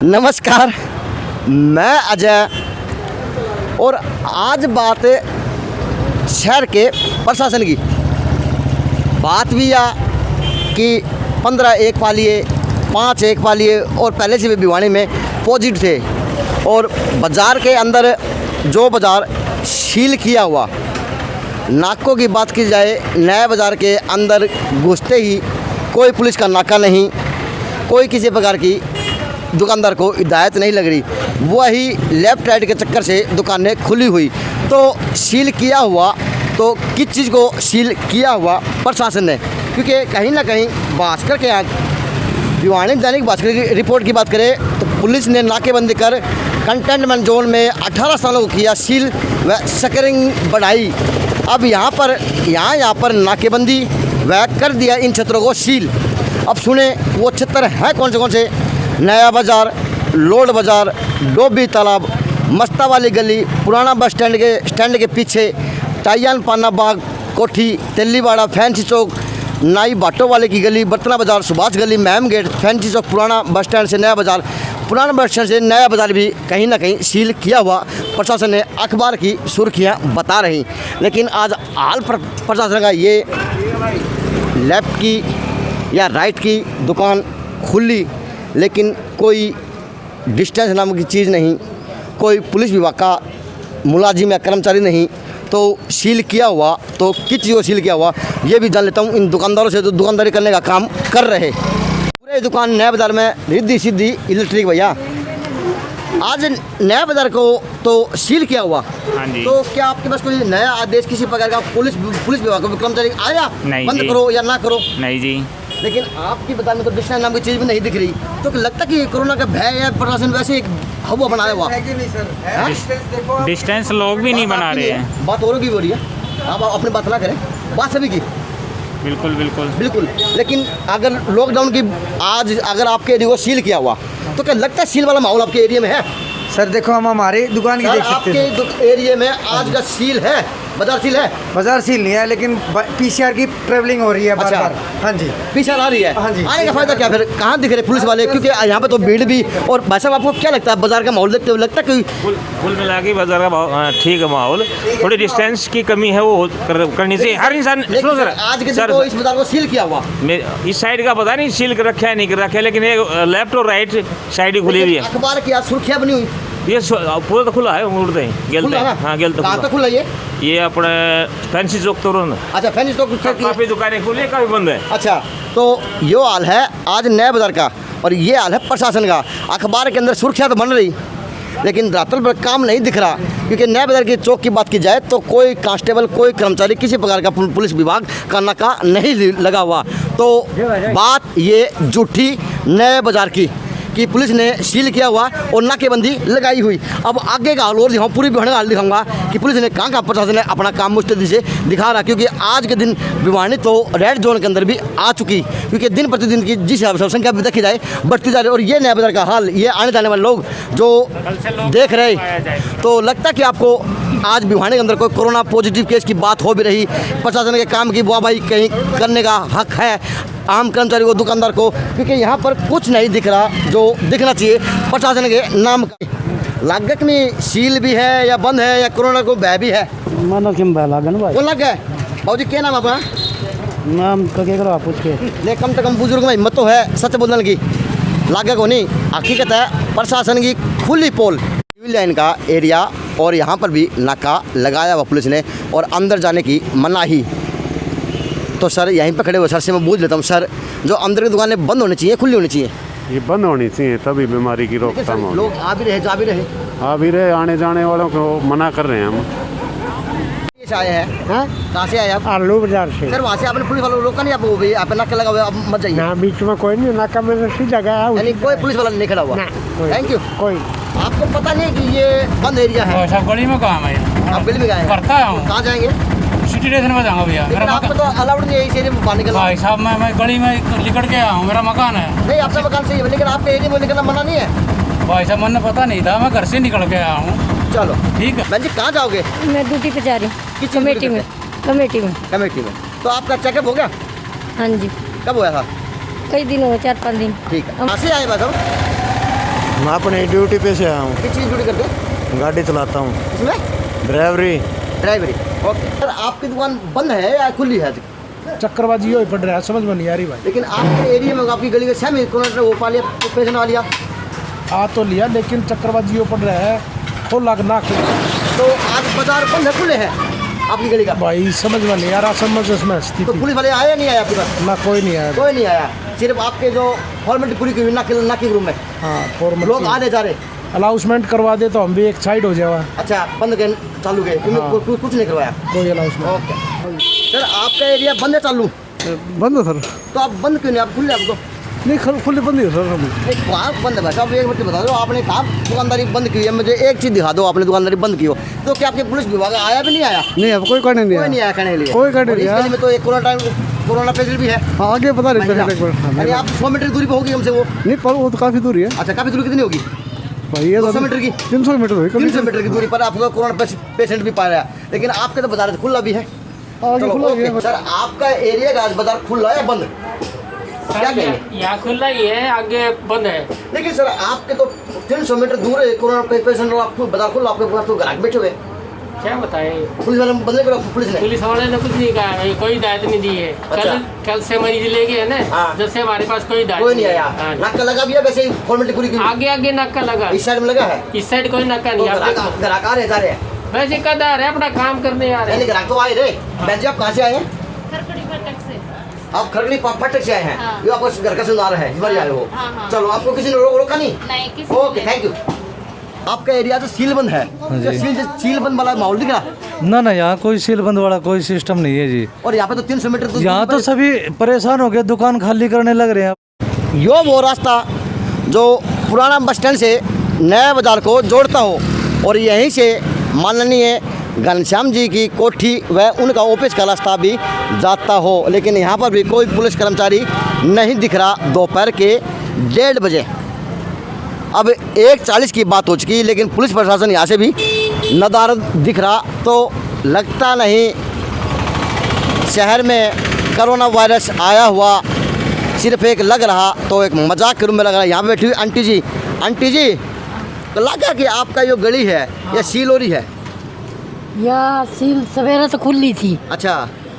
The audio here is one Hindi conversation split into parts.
नमस्कार, मैं अजय और आज बात शहर के प्रशासन की बात भी आ कि 15 एक पालिए 5 एक पालिए और पहले से भी भिवानी में पॉजिटिव थे और बाज़ार के अंदर जो बाज़ार सील किया हुआ नाकों की बात की जाए, नया बाज़ार के अंदर घुसते ही कोई पुलिस का नाका नहीं, कोई किसी प्रकार की दुकानदार को हिदायत नहीं लग रही। वही लेफ़्ट राइट के चक्कर से दुकानें खुली हुई तो सील किया हुआ, तो किस चीज़ को सील किया हुआ प्रशासन ने, क्योंकि कहीं ना कहीं भास्कर के यहाँ भिवानी दैनिक भास्कर की रिपोर्ट की बात करें तो पुलिस ने नाकेबंदी कर कंटेनमेंट जोन में 18 स्थानों को किया सील व स्क्रीनिंग बढ़ाई। अब यहाँ पर नाकेबंदी व कर दिया इन क्षेत्रों को सील। अब सुने वो क्षेत्र हैं कौन से। नया बाज़ार, लोड बाज़ार, डोबी तालाब, मस्ता वाली गली, पुराना बस स्टैंड के पीछे, टाइयान पाना बाग कोठी, तेलीवाड़ा, फैंसी चौक, नाई बाटो वाले की गली, बर्तना बाज़ार, सुभाष गली, मैम गेट, फैंसी चौक, पुराना बस स्टैंड से नया बाज़ार, पुराना बस स्टैंड से नया बाज़ार भी कहीं ना कहीं सील किया हुआ प्रशासन ने अखबार की सुर्खियाँ बता रही। लेकिन आज हाल प्रशासन का ये लेफ़्ट की या राइट की दुकान खुली, लेकिन कोई डिस्टेंस नाम की चीज़ नहीं, कोई पुलिस विभाग का मुलाजिम या कर्मचारी नहीं, तो सील किया हुआ तो किस चीज़ को सील किया हुआ ये भी जान लेता हूँ इन दुकानदारों से जो दुकानदारी करने का काम कर रहे। पूरे दुकान नया बाज़ार में रिद्धि सिद्धि इलेक्ट्रिक भैया, आज नया बाज़ार को तो सील किया हुआ। हाँ जी। तो क्या आपके पास कोई नया आदेश किसी प्रकार का पुलिस विभाग का कर्मचारी आया बंद जी। करो या ना करो? नहीं जी। लेकिन आपकी बता में तो डिस्टेंस नाम की चीज़ भी नहीं दिख रही, तो लगता कि कोरोना का भय है, प्रशासन वैसे एक हवा बनाया हुआ है कि नहीं सर? डिस्टेंस लोग भी नहीं बना रहे हैं। बात औरों की हो रही है, आप अपनी बात ना करें, बात सभी की। बिल्कुल। लेकिन अगर लॉकडाउन की आज अगर आपके एरिया को सील किया हुआ तो क्या लगता है सील वाला माहौल आपके एरिया में है? सर देखो, हम हमारी दुकान की देख सकते हैं। आपके एरिया में आज का सील है, बाजार सील है? बाजार सील नहीं है, लेकिन पीसीआर की ट्रेवलिंग हो रही है बार बार। हाँ जी, पीसीआर आ रही है। हाँ जी। आने का फायदा क्या फिर? कहाँ दिख रहे पुलिस वाले? क्योंकि यहाँ पे तो भीड़ भी। और भाई साहब, आपको क्या लगता है बाजार का माहौल देखते हुए लगता है कि कुल मिला के बाजार का ठीक है माहौल, थोड़ी डिस्टेंस की कमी है वो करनी चाहिए हर इंसान। सुनो सर, आज के दिन तो इस बाजार को सील किया हुआ, इस साइड का पता नहीं सील कर रखा है नहीं कर रखा है, लेकिन ये लेफ्ट और राइट साइड ही खुली हुई है। अखबार की आज सुर्खियाँ बनी हुई, ये पूरा तो खुला है, उड़ते हैं गेलते हैं। हाँ गेलते। कहाँ तक खुला ये अपने फैंसी चौक तो अच्छा, फैंसी चौक काफ़ी दुकानें खुली है, काफ़ी बंद है। अच्छा, तो यो हाल है आज नया बाज़ार का और ये हाल है प्रशासन का। अखबार के अंदर सुर्खियाँ तो बन रही, लेकिन रातल पर काम नहीं दिख रहा। क्योंकि नया बाज़ार के चौक की बात की जाए तो कोई कांस्टेबल, कोई कर्मचारी, किसी प्रकार का पुलिस विभाग का नाका नहीं लगा हुआ। तो बात ये झूठी नए बाज़ार की कि पुलिस ने सील किया हुआ और नाकेबंदी लगाई हुई। अब आगे का हाल और दिखाऊँ, पूरी भिवानी का हाल दिखाऊंगा कि पुलिस ने कहाँ प्रशासन ने अपना काम मुस्तैदी से दिखा रहा। क्योंकि आज के दिन भिवानी तो रेड जोन के अंदर भी आ चुकी, क्योंकि दिन प्रतिदिन की जिस संख्या भी देखी जाए बढ़ती जा रही है। और ये नया बाज़ार का हाल, ये आने जाने वाले लोग जो देख रहे, तो लगता कि आपको आज भिवानी के अंदर कोई कोरोना पॉजिटिव केस की बात हो भी रही, प्रशासन के काम की वाह भाई कहीं करने का हक है आम कर्मचारी को, दुकानदार को, क्योंकि यहाँ पर कुछ नहीं दिख रहा जो दिखना चाहिए प्रशासन के नाम का। लागत में सील भी है या बंद है या कोरोना को भय भी है? मानो कि लागन भाई वो लग गए। बाबू जी क्या नाम अपना? नाम तो क्या करो आप पूछ के ले, कम से कम बुजुर्ग में हिम्मत तो है सच बोलने की। लागे को नहीं, हकीकत है प्रशासन की खुली पोल, सिविल लाइन का एरिया और यहाँ पर भी नाका लगाया हुआ पुलिस ने और अंदर जाने की मनाही। तो सर यहीं पर खड़े हुए सर से मैं पूछ लेता हूँ, सर जो अंदर की दुकानें बंद होनी चाहिए, खुली होनी चाहिए? ये बंद होनी चाहिए, तभी बीमारी की रोकथाम होगी। लोग आ भी रहे, जा भी रहे, आने जाने वालों को मना कर रहे हैं हम। से आए हैं? कहाँ से आए आप? आलू बाजार से। सर वहाँ से आपने पुलिस वालों को रोका नहीं? आप वो भी आप नाका लगा हुआ, आप मत जाइए। ना बीच में कोई नहीं, नाका में सीधा गया, यानी कोई पुलिस वाला नहीं खड़ा हुआ? Thank you. कोई आपको पता नहीं कि ये बंद एरिया है? सब गली में काम है, आप बिल में गए करता हूँ। कहाँ जाएंगे? सिटी स्टेशन में जाऊँगा भैया। मेरा आपको तो अलाउड नहीं है इस एरिया में बाहर निकलना। भाई साहब मैं गली में निकल के आया हूँ, मेरा मकान है। नहीं, आपका मकान सही है, लेकिन आपके एरिया में निकलना मना नहीं है। भाई साहब मैंने पता नहीं था, मैं घर से निकल के आया हूँ। चलो ठीक है। बहन जी कहाँ जाओगे? मैं ड्यूटी पे जा रही किस हूँ, चीज़ कमेटी की में। कमेटी में। तो आपका चेकअप हो गया? हाँ जी, कब हुआ था? कई दिन हो गए, 4-5 दिन। ठीक है। कहाँ से आए बस? मैं अपनी ड्यूटी पे से आया हूँ, किस चीज़ ड्यूटी करते हैं? गाड़ी चलाता हूँ, इसमें ड्राइवरी। ड्राइवरी। ओके सर, आपकी दुकान बंद है या खुली है? चक्करबाजी हो पड़ रहा है, समझ में नहीं आ रही भाई। लेकिन आपके एरिया में आपकी गली में सेम कोरोना वो पा लिया, पेशेंट आ लिया, आ तो लिया लेकिन चक्करबाजी हो पड़ रहा है, खोला ना तो आज बाजार बंद है खुले है आपकी गली का? भाई समझ में नहीं आ रहा, समझ उसमें तो स्थिति पुलिस वाले आए या नहीं आए आपके पास? ना कोई नहीं आया। कोई नहीं आया, सिर्फ आपके जो फॉर्मेलिटी पूरी की हुई नाके रूम में हाँ फॉर्मल लोग आने जा रहे। अनाउंसमेंट करवा दे तो हम भी एक साइड हो जावा। अच्छा, बंद के चालू गए, हाँ। कुछ नहीं करवाया? कोई अनाउंसमेंट ओके सर, आपका एरिया बंद है चालू, बंद है सर। तो आप बंद क्यों नहीं? आप खुले आपको नहीं खुले बंद है सर। हम एक बात बंद है भाई साहब, एक बात बता दो, आपने कहा दुकानदारी बंद की है, मुझे एक चीज़ दिखा दो आपने दुकानदारी बंद की हो, तो क्या आपके पुलिस विभाग आया भी नहीं आया? नहीं अब कोई करने कोई नहीं आया कहने के लिए? कोई कहने और इस नहीं गली में तो एक कोरोना पेशेंट भी है। हाँ आगे पता यानी आप 100 मीटर दूरी पे होगी हमसे वो? नहीं पर वो तो काफ़ी दूरी है अच्छा, काफ़ी दूरी कितनी होगी? भाई, ये 200 मीटर की? 300 मीटर हुई 300 मीटर की दूरी पर आपको कोरोना पेशेंट भी पा रहा है, लेकिन आपके तो बाजार खुला भी है। आगे चलो, खुला ओके। सर, आपका एरिया का आज बाजार खुला है या बंद? क्या कहेंगे? यहाँ खुला ही है, आगे बंद है। लेकिन सर, आपके तो 300 मीटर दूर है कोरोना पेशेंट और आपको बाजार खुला, आपके पास तो ग्राहक बैठे हुए। क्या बताए, पुलिस वाले बदले करो, पुलिस ने? पुलिस वाले ने कुछ नहीं कहा है, कोई हिदायत नहीं दी है। अच्छा। कल से मरीज ले गए है ना, हाँ। जब से हमारे पास कोई हिदायत कोई नहीं आया? हाँ। नाका लगा भी है वैसे ही फॉर्मेलिटी पूरी की? आगे आगे नाका लगा, इस साइड में लगा है? इस साइड कोई नाका तो नहीं। आप देखो, ग्राहक आ रहे जा रहे हैं? वैसे कदार है, अपना काम करने आ रहे नहीं, हैं। ग्राहक तो आए रे। बहन जी, आप कहाँ से आए हैं? खरकड़ी फाटक से। आप खरकड़ी फाटक से आए हैं? हाँ। ये आपको घर का सुधार है, इस बार आए हो? हाँ, हाँ। चलो, आपको किसी ने रोका नहीं? नहीं, किसी ओके, थैंक यू। आपका एरिया तो सील बंद है, सील बंद वाला माहौल दिख रहा, ना यहाँ कोई सील बंद वाला कोई सिस्टम नहीं है जी। और यहाँ पे तो 300 मीटर दूरी यहाँ तो पर- सभी परेशान हो गए, दुकान खाली करने लग रहे हैं। यो वो रास्ता जो पुराना बस स्टैंड से नया बाजार को जोड़ता हो, और यहीं से माननीय घनश्याम जी की कोठी व उनका ऑफिस का रास्ता भी जाता हो, लेकिन यहाँ पर भी कोई पुलिस कर्मचारी नहीं दिख रहा। दोपहर के 1:30 बजे, अब 1:40 की बात हो चुकी, लेकिन पुलिस प्रशासन यहाँ से भी नदारद दिख रहा, तो लगता नहीं शहर में कोरोना वायरस आया हुआ सिर्फ एक लग रहा, तो एक मजाक के रूप में लग रहा। यहाँ पे बैठी हुई आंटी जी तो लगा कि आपका जो गली है या सील हो रही है? या सील सवेरे तो खुली थी, अच्छा,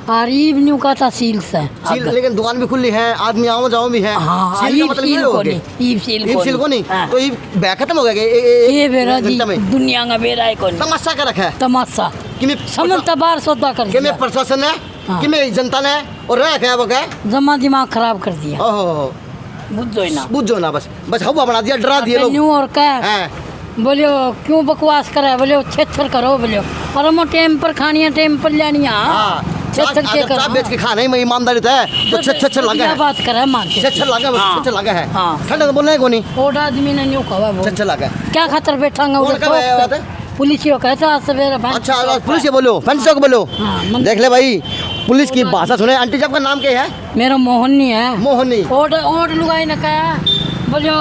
और इवनिंग का था सील से। सील, लेकिन दुकान भी खुली है, आदमी आओ जाओ भी है। हाँ, सील का मतलब ये हो गया? ईब सील ईब सील को नहीं, हाँ। तो ये बैग खत्म हो गया ये बेरा जी घंटे में? दुनिया का बेरा है कौन तमाशा का रखा है तमाशा कि मैं समझ तबार सौदा कर कि मैं दिया, प्रशासन है हाँ। कि मैं जनता ने और रह गया वो क्या? जमा दिमाग खराब कर दिया। ओहो, बुझो ही ना, बुझो ना, बस हवा बना दिया, डरा दिए लोग। न्यू और क्या हैं। बोलियो क्यों बकवास करे, बोलियो छेछर करो, बोलियो अरे मैं टाइम पर खानी है, टाइम पर लेनी है। हाँ, छेछर के अगर चाप बेच के खाना ही में ईमानदारी तो है, तो छेछर लगा है, बात करे मान के छेछर लगा है, छेछर लगा है। हाँ। ठंडा तो बोलना है कोनी, ओड आदमी ने न्यू कहा वो छेछर लगा है। क्या खातर बैठांगा कौन उधर कब आया बात है? पुलिस यो कहता आज सवेरे अच्छा, पुलिस से बोलो, फैंस चौक बोलो। हाँ, देख ले भाई, पुलिस की भाषा सुने। आंटी जी, आपका नाम क्या है? मेरा मोहनी है। मोहनी। ओड लुगाई ने कहा बोलो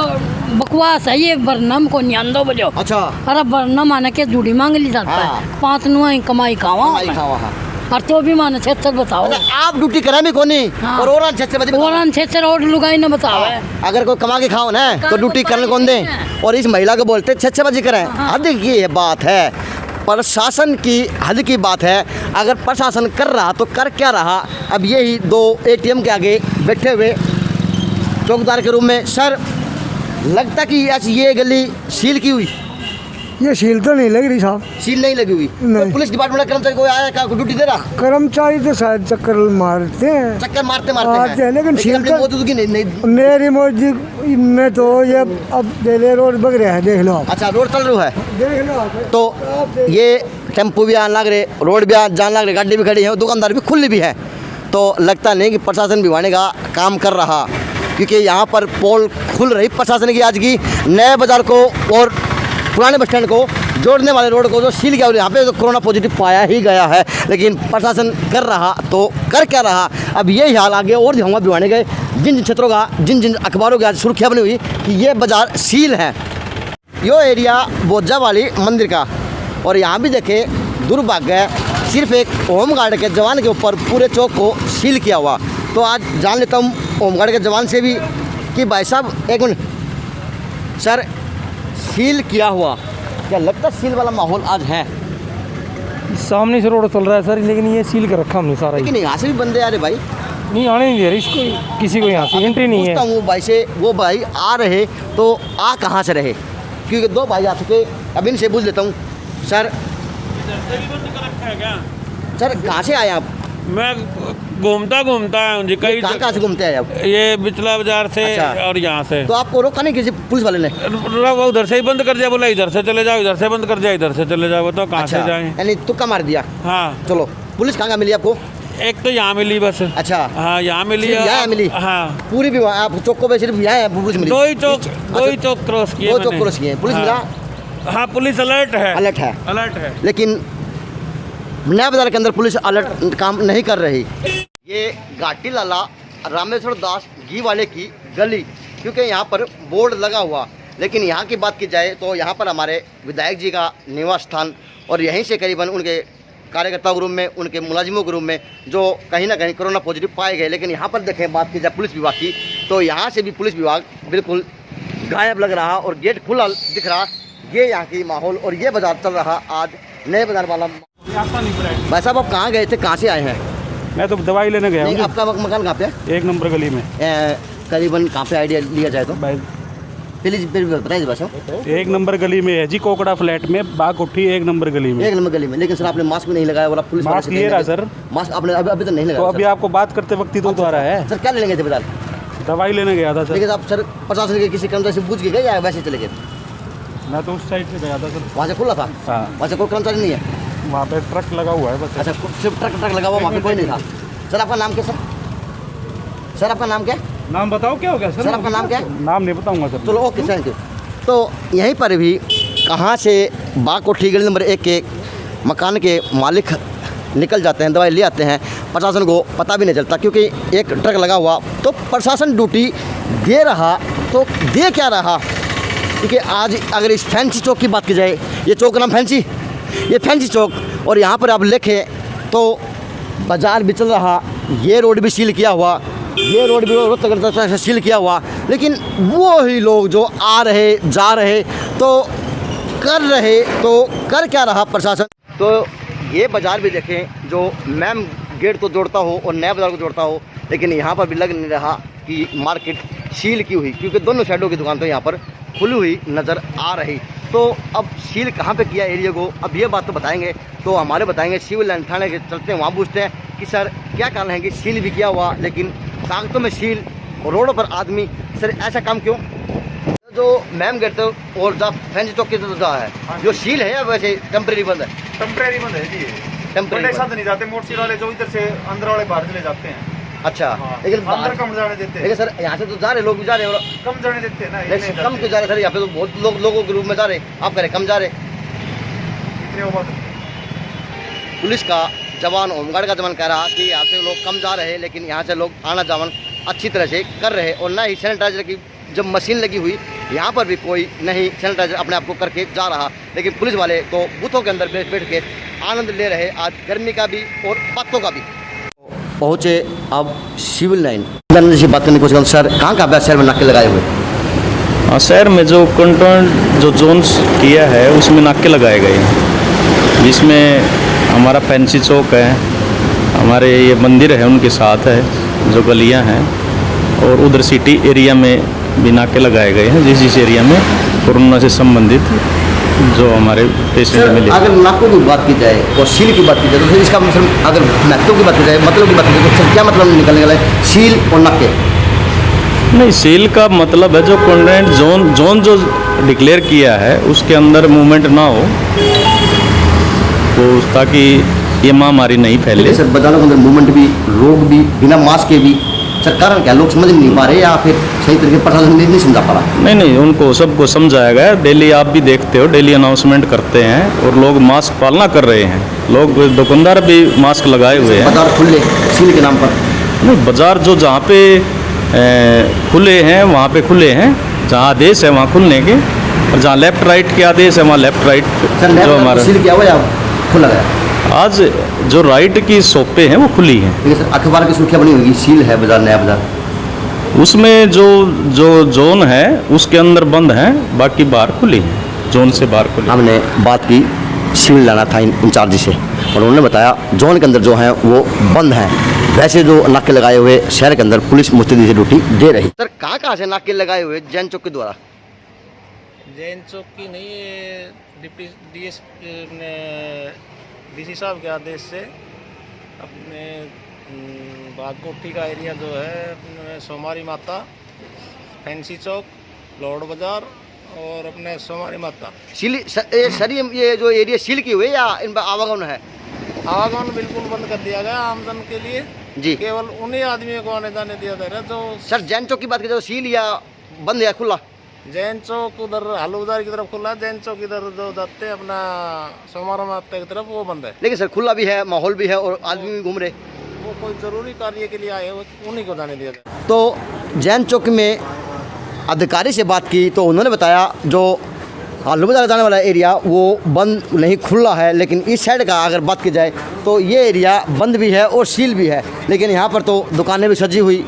बकवास है ये, बरनम को नहीं आंदो बोलो। अच्छा, अरे बरनम आने के जुड़ी मांग ली जाता हाँ। है, 5 नुआ कमाई खावा कमाई खावा, हाँ। और तो भी माने छेछर बताओ। अच्छा, आप ड्यूटी करा भी कोनी, हाँ। और 6 बजे ओरान छेछर ओड लुगाई ने बताओ है। अगर कोई कमा के खाओ ना तो ड्यूटी करने कौन दे? और इस महिला को बोलते 6 बजे करें। हद की ये बात है, प्रशासन की हद की बात है। अगर प्रशासन कर रहा तो कर क्या रहा? अब यही 2 ATM के आगे बैठे हुए चौकीदार के रूम में। सर, लगता कि ऐसी ये गली सील की हुई? ये सील तो नहीं लग रही साहब, सील नहीं लगी हुई? नहीं। तो पुलिस डिपार्टमेंट का कर्मचारी कोई आया क्या, कोई ड्यूटी दे रहा? कर्मचारी तो शायद चक्कर मारते हैं, चक्कर मारते आते हैं, लेकिन सील अपनी तो- मौजूदगी नहीं। मेरी मौजूदगी में तो ये अब दिल्ली रोड बग रहा है, देख लो आप, अच्छा, रोड चल रहा है देख लो आप। तो ये टेम्पो भी आने लग रहे, रोड भी जाने लग रहे, गाड़ी भी खड़ी है, दुकानदार भी खुली भी है। तो लगता नहीं कि प्रशासन भिवाने का काम कर रहा, क्योंकि यहाँ पर पोल खुल रही प्रशासन की आज की। नए बाज़ार को और पुराने बस स्टैंड को जोड़ने वाले रोड को जो सील गया, और यहाँ पे तो कोरोना पॉजिटिव पाया ही गया है, लेकिन प्रशासन कर रहा तो कर क्या रहा? अब यही हाल आगे और दिखाऊंगा भिवाने गए जिन क्षेत्रों का, जिन अखबारों की आज सुर्खियाँ बनी हुई कि ये बाज़ार सील है। यो एरिया बोजा वाली मंदिर का, और यहाँ भी देखे दुर्भाग्य है, सिर्फ एक होमगार्ड के जवान के ऊपर पूरे चौक को सील किया हुआ। तो आज जान लेता हूँ होमगार्ड के जवान से भी कि भाई साहब, एक मिनट सर, सील किया हुआ, क्या लगता है सील वाला माहौल आज है? सामने से रोड चल रहा है सर, लेकिन ये सील कर रखा हमने सारा ही। लेकिन यहाँ से भी बंदे आ रहे भाई, नहीं आने नहीं दे रहे इसको, किसी को यहाँ से एंट्री नहीं है। पूछता हूँ भाई से, वो भाई आ रहे तो आ कहाँ से रहे? क्योंकि दो भाई आ चुके, अब इनसे पूछ लेता हूँ। सर सर कहाँ से आए आप? मैं घूमता हूँ जी, कई कहाँ से घूमते आए आप? ये बिचला बाजार से अच्छा। और यहाँ से। तो आपको रोका नहीं किसी पुलिस वाले ने? वो उधर से ही बंद कर दिया, बोला इधर से चले जाओ, इधर से बंद कर दिया, इधर से चले जाओ, तो कहाँ से जाएं? यानी तुक्का मार दिया? हाँ। चलो, पुलिस कहाँ मिली आपको? एक तो यहाँ मिली बस। अच्छा, हाँ यहाँ मिली। सिर्फ यहाँ मिली? हाँ पूरी भी वहाँ आप चौकों पे सिर्फ यहाँ पुलिस मिली? दो ही चौक क्रॉस किए। दो चौक क्रॉस किए, पुलिस मिला? हाँ पुलिस अलर्ट है। अलर्ट है। लेकिन नया बाजार के अंदर पुलिस अलर्ट काम नहीं कर रही। ये घाटी लाला रामेश्वर दास घी वाले की गली, क्योंकि यहाँ पर बोर्ड लगा हुआ, लेकिन यहाँ की बात की जाए तो यहाँ पर हमारे विधायक जी का निवास स्थान, और यहीं से करीबन उनके कार्यकर्ता ग्रुप में, उनके मुलाजिमों ग्रुप में जो कहीं ना कहीं कोरोना पॉजिटिव पाए गए। लेकिन यहाँ पर देखें, बात की जाए पुलिस विभाग की, तो यहाँ से भी पुलिस विभाग बिल्कुल गायब लग रहा और गेट खुला दिख रहा। ये यहाँ की माहौल और ये बाजार चल रहा आज नए बाजार वाला। भाई साहब आप कहाँ गए थे, कहाँ से आए हैं? मैं तो दवाई लेने गया हूँ। आपका मकान कहाँ पे है? 1 नंबर गली में। करीबन कहाँ पे आइडिया लिया जाए तो प्लीज बताइए बस। 1 नंबर गली में है जी, कोकड़ा फ्लैट में, बाग उठी 1 नंबर गली में। 1 नंबर गली में। लेकिन सर आपने मास्क भी नहीं लगाया, बोला पुलिस मास्क ये रहा सर। मास्क आपने अभी तो नहीं लगाया। तो अभी आपको बात करते वक्त ही तो आ रहा है सर। क्या लेने गए थे बाजार? दवाई लेने गया था सर। लेकिन आप सर प्रशासन के किसी कर्मचारी से पूछ के गए या वैसे चले गए? मैं तो उस साइड से गया था सर। वहाँ से खुला था? हाँ। वहाँ से कोई कर्मचारी नहीं है? वहाँ पे ट्रक लगा हुआ है बस। अच्छा, सिर्फ ट्रक लगा हुआ, वहाँ पे कोई नहीं था। सर आपका नाम क्या? सर आपका नाम क्या? नाम बताओ क्या हो गया सर आपका नाम क्या? नाम नहीं बताऊंगा सर। चलो ओके, थैंक यू। तो यहीं पर भी कहाँ से बाग कोठी गली नंबर 1 के मकान के मालिक निकल जाते हैं, दवाई ले आते हैं, प्रशासन को पता भी नहीं चलता, क्योंकि एक ट्रक लगा हुआ। तो प्रशासन ड्यूटी दे रहा तो दे क्या रहा? क्योंकि आज अगर इस फैंसी चौक की बात की जाए, ये चौक का नाम फैंसी, ये फैंसी चौक, और यहाँ पर आप देखें तो बाज़ार भी चल रहा, ये रोड भी सील किया हुआ, ये रोड भी रोहतक से सील किया हुआ। लेकिन वो ही लोग जो आ रहे जा रहे तो कर क्या रहा प्रशासन? तो ये बाज़ार भी देखें जो मैम गेट को जोड़ता हो और नया बाज़ार को जोड़ता हो, लेकिन यहाँ पर भी लग नहीं रहा कि मार्केट सील की हुई, क्योंकि दोनों साइडों की दुकान तो यहाँ पर खुली हुई नज़र आ रही। तो अब सील कहाँ पे किया एरिया को, अब ये बात तो बताएंगे, तो हमारे बताएंगे सिविल लाइन थाने के चलते हैं, वहाँ पूछते हैं कि सर क्या कारण है कि सील भी किया हुआ लेकिन कागजों में सील और रोडों पर आदमी, सर ऐसा काम क्यों? जो मैम गेट और जब फैंसी चौक की जो है, जो सील है या वैसे टेम्परेरी बंद है? टेम्परेरी बंद है जी, टेम्परेरी साथ नहीं जाते, मोटरसाइकिल वाले जो इधर से अंदर वाले बाहर चले जाते हैं। अच्छा, लेकिन अंदर कम जाने देते हैं। लेकिन सर यहाँ से तो जा रहे लोग भी जा रहे हैं, कम जाने देते हैं ना, कम क्यों जा रहे सर? यहाँ पे तो बहुत लोगों के रूप में जा रहे, आप कह रहे कम जा रहे। पुलिस का जवान, होमगार्ड का जवान कह रहा कि यहाँ से लोग कम जा रहे हैं, लेकिन यहाँ से लोग आना जावन अच्छी तरह से कर रहे, और ना ही सैनिटाइजर की जब मशीन लगी हुई यहाँ पर भी कोई नहीं सैनिटाइजर अपने आप को करके जा रहा। लेकिन पुलिस वाले तो बूथों के अंदर बैठ के आनंद ले रहे आज गर्मी का भी और बातों का भी। पहुँचे अब सिविल लाइन से बात करने की कोशिश। सर कहाँ का शहर में नाके लगाए हुए? हाँ, शहर में जो कंट्रोल जो जोन्स किया है उसमें नाके लगाए गए हैं, जिसमें हमारा फैंसी चौक है, हमारे ये मंदिर है उनके साथ है, जो गलियां हैं, और उधर सिटी एरिया में भी नाके लगाए गए हैं, जिस एरिया में कोरोना से संबंधित जो हमारे पेशेंट मिले। अगर नाकों की बात की जाए और सील की बात की जाए तो फिर इसका मतलब, अगर महत्व की बात की जाए, मतलब की बात की जाए, तो सर क्या मतलब निकलने वाला है सील और नाके? नहीं, सील का मतलब है जो कंटेनमेंट जोन जो डिक्लेयर किया है उसके अंदर मूवमेंट ना हो, तो ताकि ये महामारी नहीं फैले। सर बाजारों के अंदर मूवमेंट भी, लोग भी बिना मास्क के भी, सर कारण क्या? लोग समझ नहीं पा रहे या फिर सही तरीके प्रशासन नहीं समझा पा रहा? नहीं, उनको सबको समझाया गया। डेली आप भी देखते हो, डेली अनाउंसमेंट करते हैं और लोग मास्क पालना कर रहे हैं, लोग दुकानदार भी मास्क लगाए हुए हैं। बाजार खुले सील के नाम पर? नहीं, बाजार जो जहाँ पे खुले हैं वहाँ पे खुले हैं, जहाँ आदेश है वहाँ खुलने के, और जहाँ लेफ्ट राइट के आदेश है वहाँ लेफ्ट राइट जो हमारा सील किया हुआ या खुला गया? आज जो राइट की शॉपें हैं वो खुली हैं। सर अखबार की सुर्खियाँ बनी होगी सील है बाजार, नया बाजार। उसमें जो जो जोन है उसके अंदर बंद है, बाकी बाहर खुली है, जोन से बाहर खुली। हमने बात की सिविल लाना था इंचार्ज से और उन्होंने बताया जोन के अंदर जो है वो बंद है। वैसे जो नाके लगाए हुए शहर के अंदर पुलिस मुस्तैदी से ड्यूटी दे रही। सर कहाँ से नाके लगाए हुए जैन चौक के द्वारा? जैन चौक की नहीं, ये डिप्टी डीसी साहब के आदेश से अपने बागकोठी का एरिया जो है अपने सोमारी माता, फैंसी चौक, लॉर्ड बाजार और अपने सोमारी माता सील सर ये जो एरिया सील की हुई या इन पर आवागमन है? आवागमन बिल्कुल बंद कर दिया गया आमजन के लिए जी। केवल उन्हीं आदमियों को आने जाने दिया जा रहा है जो सर जैन चौक की बात करें तो सील या बंद या खुला? जैन चौक उधर हालू बाजार की तरफ खुला, जैन चौक इधर जो जाते हैं अपना सोमारा माता की तरफ वो बंद है। लेकिन सर खुला भी है, माहौल भी है और आदमी भी घूम रहे। वो कोई ज़रूरी कार्य के लिए आए उन्हीं को जाने दिया जाए। तो जैन चौक में अधिकारी से बात की तो उन्होंने बताया जो हालू बाजार जाने वाला एरिया वो बंद नहीं खुला है, लेकिन इस साइड का अगर बात की जाए तो ये एरिया बंद भी है और सील भी है। लेकिन यहाँ पर तो दुकानें भी सजी हुई,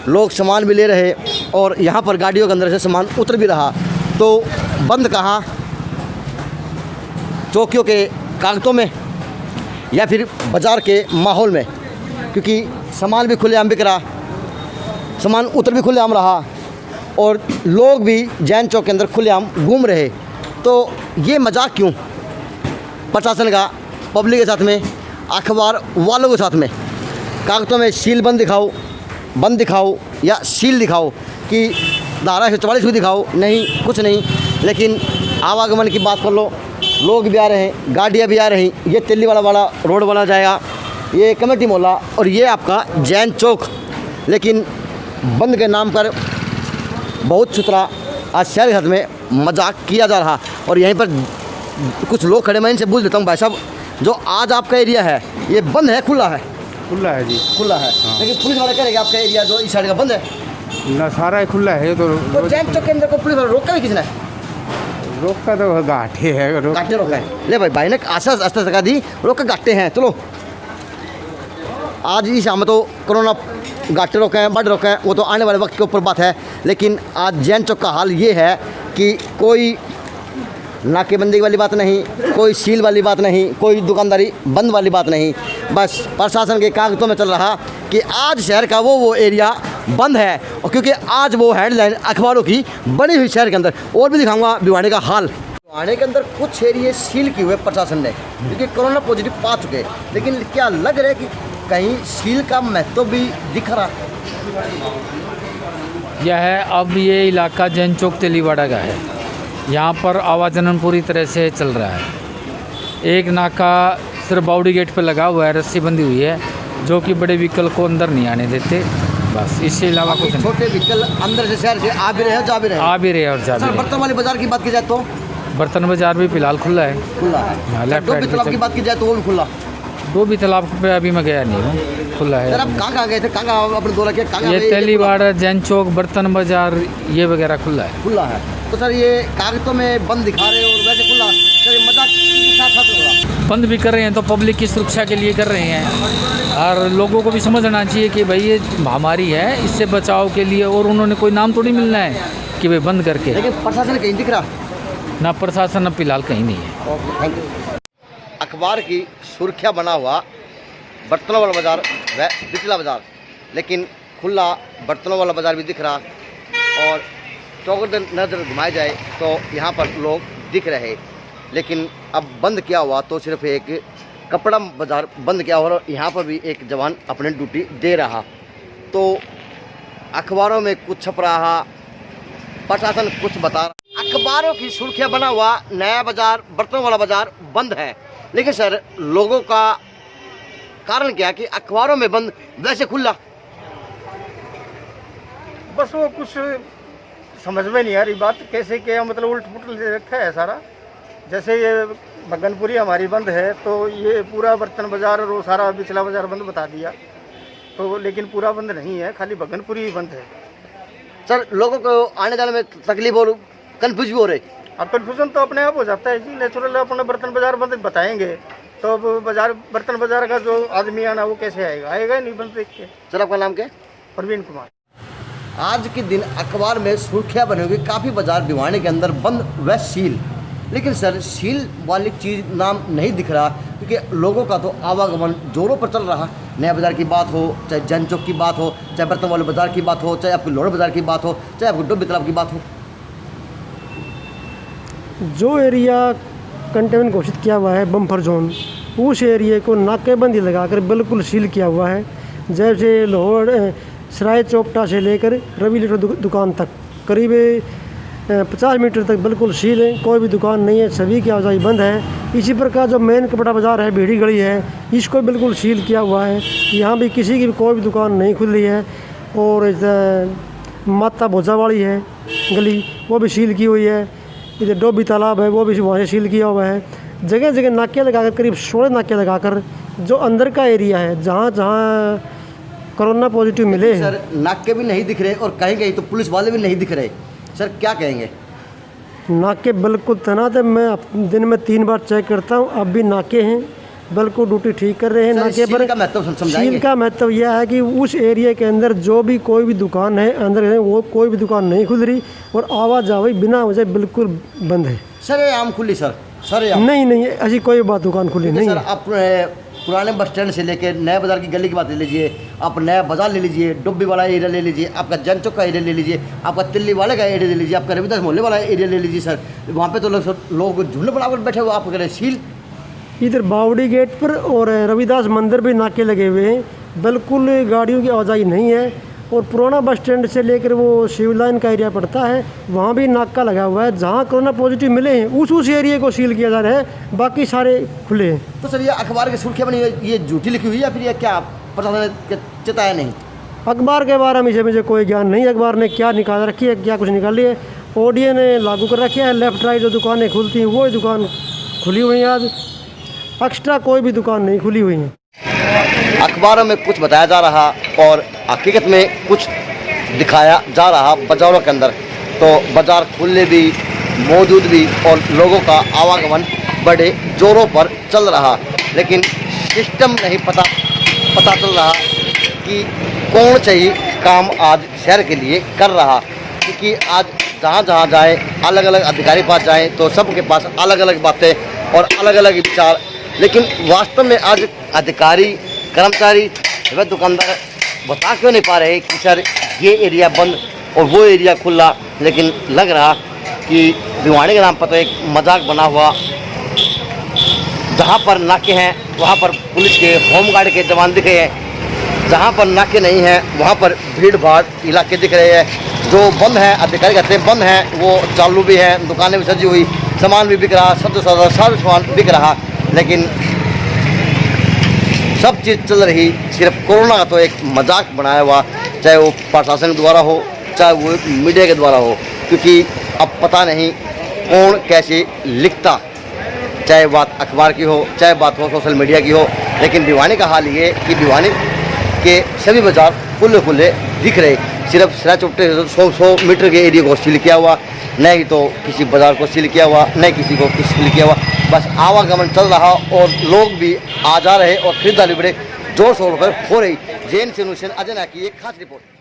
लोग सामान भी ले रहे और यहाँ पर गाड़ियों के अंदर से सामान उतर भी रहा। तो बंद कहाँ, चौकियों के कागज़ों में या फिर बाज़ार के माहौल में? क्योंकि सामान भी खुलेआम बिक रहा, सामान उतर भी खुलेआम रहा और लोग भी जैन चौक के अंदर खुलेआम घूम रहे। तो ये मजाक क्यों प्रशासन का पब्लिक के साथ में, अखबार वालों के साथ में? कागज़ों में सील बंद दिखाओ या सील दिखाओ कि धारा 144 भी दिखाओ, नहीं कुछ नहीं। लेकिन आवागमन की बात कर लो, लोग भी आ रहे हैं, गाड़ियाँ भी आ रही। ये तेली वाला रोड बना जाएगा, ये कमेटी मोहल्ला और ये आपका जैन चौक। लेकिन बंद के नाम पर बहुत सुथरा आज शहर के साथ में मजाक किया जा रहा। और यहीं पर कुछ लोग खड़े, मैं इनसे पूछ लेता हूँ, भाई साहब जो आज आपका एरिया है ये बंद है खुला है? खुला है जी, खुला है। हाँ। लेकिन पुलिस वाले कह रहे हैं आपका एरिया जो इस साइड का बंद है ना, सारा ही खुला है। तो जैन चौक के अंदर को पुलिस वाला रोका भी किसने? रोका तो घाटे है, घाटे रोका है। ले भाई ने आशा सका दी, रोका घाटे हैं। चलो आज ही शाम तो कोरोना घाटे रोके हैं, बढ़ रोके हैं, वो तो आने वाले वक्त के ऊपर बात है। लेकिन आज जैन चौक का हाल ये है कि कोई नाकेबंदी वाली बात नहीं, कोई सील वाली बात नहीं, कोई दुकानदारी बंद वाली बात नहीं। बस प्रशासन के कागज़ों में चल रहा कि आज शहर का वो एरिया बंद है। और क्योंकि आज वो हेडलाइन अखबारों की बनी हुई शहर के अंदर। और भी दिखाऊंगा भिवानी का हाल। भिवानी के अंदर कुछ एरिए सील किए हुए प्रशासन ने, क्योंकि कोरोना पॉजिटिव पा चुके। लेकिन क्या लग रहा है कि कहीं सील का महत्व भी दिख रहा? यह है अब ये इलाका जैन चौक तेलीवाड़ा का है। यहाँ पर आवाजन पूरी तरह से चल रहा है। एक नाका सिर्फ बाउडी गेट पे लगा हुआ है, रस्सी बंधी हुई है, जो कि बड़े व्हीकल को अंदर नहीं आने देते। बस इससे अलावा कुछ नहीं। छोटे व्हीकल अंदर से शहर से आ भी रहे और जा भी रहे और जा भी रहे। बर्तन वाली बाजार की बात की जाए तो बर्तन बाजार भी फिलहाल खुला है। हाँ, डोबी तालाब की बात की जाए तो वो भी खुला। डोबी तालाब पे अभी मैं गया नहीं हूँ, खुला है। सर आप कहाँ गए थे, कहाँ अपने दौरा किया? ये तेलीवाड़ा, जैन चौक, बर्तन बाजार ये वगैरह खुला है। तो सर ये कागजों में बंद दिखा रहे और वैसे खुला, सर ये मजाक के साथ हो रहा? बंद भी कर रहे हैं तो पब्लिक की सुरक्षा के लिए कर रहे हैं, और लोगों को भी समझना चाहिए कि भाई ये महामारी है, इससे बचाव के लिए। और उन्होंने कोई नाम थोड़ी मिलना है कि भाई बंद करके। लेकिन प्रशासन कहीं दिख रहा? ना प्रशासन अब फिलहाल कहीं नहीं है। Thank you. अखबार की सुर्खियाँ बना हुआ बर्तनों वाला बाज़ार व बिचला बाज़ार, लेकिन खुला बर्तनों वाला बाज़ार भी दिख रहा। और चौकट नज़र घुमाई जाए तो यहाँ पर लोग दिख रहे। लेकिन अब बंद क्या हुआ तो सिर्फ एक कपड़ा बाज़ार बंद क्या हुआ और यहाँ पर भी एक जवान अपने ड्यूटी दे रहा। तो अखबारों में कुछ छप रहा, प्रशासन कुछ बता रहा। अखबारों की सुर्खियाँ बना हुआ नया बाज़ार, बर्तनों वाला बाज़ार बंद है। लेकिन सर लोगों का कारण क्या कि अखबारों में बंद वैसे खुला? बस वो कुछ समझ में नहीं आ रही बात, कैसे क्या मतलब उल्ट पुलट रखा है सारा। जैसे ये भगनपुरी हमारी बंद है तो ये पूरा बर्तन बाजार और वो सारा बिचला बाजार बंद बता दिया। तो लेकिन पूरा बंद नहीं है, खाली भगनपुरी ही बंद है। सर लोगों को आने जाने में तकलीफ और कन्फ्यूज भी हो रही। अब कन्फ्यूजन तो अपने आप हो जाता है जी, नेचुरल। अपने बर्तन बाजार बंद बताएंगे तो अब बर्तन बाजार का जो आदमी आना वो कैसे आएगा? आएगा ही नहीं बंद देख के। सर आपका नाम क्या? प्रवीण कुमार। आज के दिन अखबार में सुर्खियाँ बनी होगी, काफ़ी बाजार भिवानी के अंदर बंद व सील। लेकिन सर सील वाली चीज़ नाम नहीं दिख रहा, क्योंकि लोगों का तो आवागमन जोरों पर चल रहा। नया बाज़ार की बात हो, चाहे जैन चौक की बात हो, चाहे बर्तन वाले बाज़ार की बात हो, चाहे आपकी लोहड़ बाज़ार की बात हो, चाहे आपकी डुब्बी तालाब की बात हो। जो एरिया कंटेनमेंट घोषित किया हुआ है बम्पर जोन, उस एरिया को नाकेबंदी लगाकर बिल्कुल सील किया हुआ है। जैसे लाहौर सराय चौपटा से लेकर रवि लीटर दुकान तक करीब 50 मीटर तक बिल्कुल सील है, कोई भी दुकान नहीं है, सभी की आवाजाही बंद है। इसी प्रकार जो मेन कपड़ा बाज़ार है, भीड़ी गली है, इसको बिल्कुल सील किया हुआ है। यहाँ भी किसी की भी कोई भी दुकान नहीं खुल रही है। और माता भोजा वाली है गली, वो भी सील की हुई है। इधर डोबी तालाब है, वो भी वहाँ से सील किया हुआ है। जगह जगह नाके लगाकर, करीब 16 नाके लगाकर, जो अंदर का एरिया है जहाँ जहाँ कोरोना पॉजिटिव मिले हैं। सर नाके भी नहीं दिख रहे और कहीं कहीं तो पुलिस वाले भी नहीं दिख रहे। सर क्या कहेंगे? नाके बिल्कुल तैनात है। मैं दिन में 3 बार चेक करता हूँ, अब भी नाके हैं, बिल्कुल ड्यूटी ठीक कर रहे हैं। नाके पर का महत्व समझाएंगे? सील का महत्व यह है कि उस एरिया के अंदर जो भी कोई भी दुकान है अंदर है, वो कोई भी दुकान नहीं खुल रही और आवाजाही बिना वजह बिल्कुल बंद है। सर ये आम खुली सर नहीं ऐसी कोई बात दुकान खुली नहीं सर। है। आप पुराने बस स्टैंड से लेकर नए बाज़ार की गली की बात ले लीजिए, आप नया बाज़ार ले लीजिए, डुब्बी वाला एरिया ले लीजिए, आपका जैन चौक का एरिया ले लीजिए, आपका तिल्ली वाले का एरिया ले लीजिए, आपका रविदास मोहल्ले वाला एरिया ले लीजिए। सर वहाँ पे तो लोग झुंड बनाकर बैठे हुए, आप कह रहे सील। इधर बावड़ी गेट पर और रविदास मंदिर भी नाके लगे हुए हैं, बिल्कुल गाड़ियों की आवाजाही नहीं है। और पुराना बस स्टैंड से लेकर वो शिव लाइन का एरिया पड़ता है, वहाँ भी नाका लगा हुआ है। जहाँ कोरोना पॉजिटिव मिले हैं उस एरिया को सील किया जा रहा है, बाकी सारे खुले हैं। तो सर ये अखबार की सुर्खियाँ बनी, ये झूठी लिखी हुई है या फिर ये क्या प्रशासन चेताया नहीं? अखबार के बारे में मुझे कोई ज्ञान नहीं, अखबार ने क्या निकाल रखी है, क्या कुछ निकाली है। ओडीए ने लागू कर रखा है, लेफ्ट राइट जो दुकानें खुलती हैं वो दुकान खुली हुई हैं। आज एक्स्ट्रा कोई भी दुकान नहीं खुली हुई है। अखबारों में कुछ बताया जा रहा और हकीकत में कुछ दिखाया जा रहा बाज़ारों के अंदर। तो बाज़ार खुले भी, मौजूद भी और लोगों का आवागमन बड़े ज़ोरों पर चल रहा, लेकिन सिस्टम नहीं पता चल रहा कि कौन सही काम आज शहर के लिए कर रहा। क्योंकि आज जहाँ जाए, अलग अलग अधिकारी पास जाएँ तो सबके पास अलग अलग बातें और अलग अलग विचार, लेकिन वास्तव में आज अधिकारी, कर्मचारी व दुकानदार बता क्यों नहीं पा रहे कि सर ये एरिया बंद और वो एरिया खुला। लेकिन लग रहा कि भिवानी के नाम पर तो एक मजाक बना हुआ, जहाँ पर नाके हैं वहाँ पर पुलिस के होमगार्ड के जवान दिख रहे हैं, जहाँ पर नाके नहीं हैं वहाँ पर भीड़ भाड़ इलाके दिख रहे हैं। जो बंद हैं, अधिकारी कहते हैं बंद हैं, वो चालू भी हैं, दुकानें भी सजी हुई, सामान भी बिक रहा, सारा सामान बिक रहा। लेकिन सब चीज़ चल रही, सिर्फ कोरोना का तो एक मजाक बनाया हुआ, चाहे वो प्रशासन के द्वारा हो, चाहे वो मीडिया के द्वारा हो। क्योंकि अब पता नहीं कौन कैसे लिखता, चाहे बात अखबार की हो, चाहे बात हो सोशल मीडिया की हो। लेकिन भिवानी का हाल ये कि भिवानी के सभी बाज़ार खुले दिख रहे। सिर्फ सराय चौपटे 100 मीटर के एरिया को सील किया हुआ, नहीं तो किसी बाज़ार को सील किया हुआ, नहीं किसी को सील किया हुआ। बस आवागमन चल रहा और लोग भी आ जा रहे और खरीदारी बड़े जोर शोर पर हो रही। जैन से अजय की एक खास रिपोर्ट।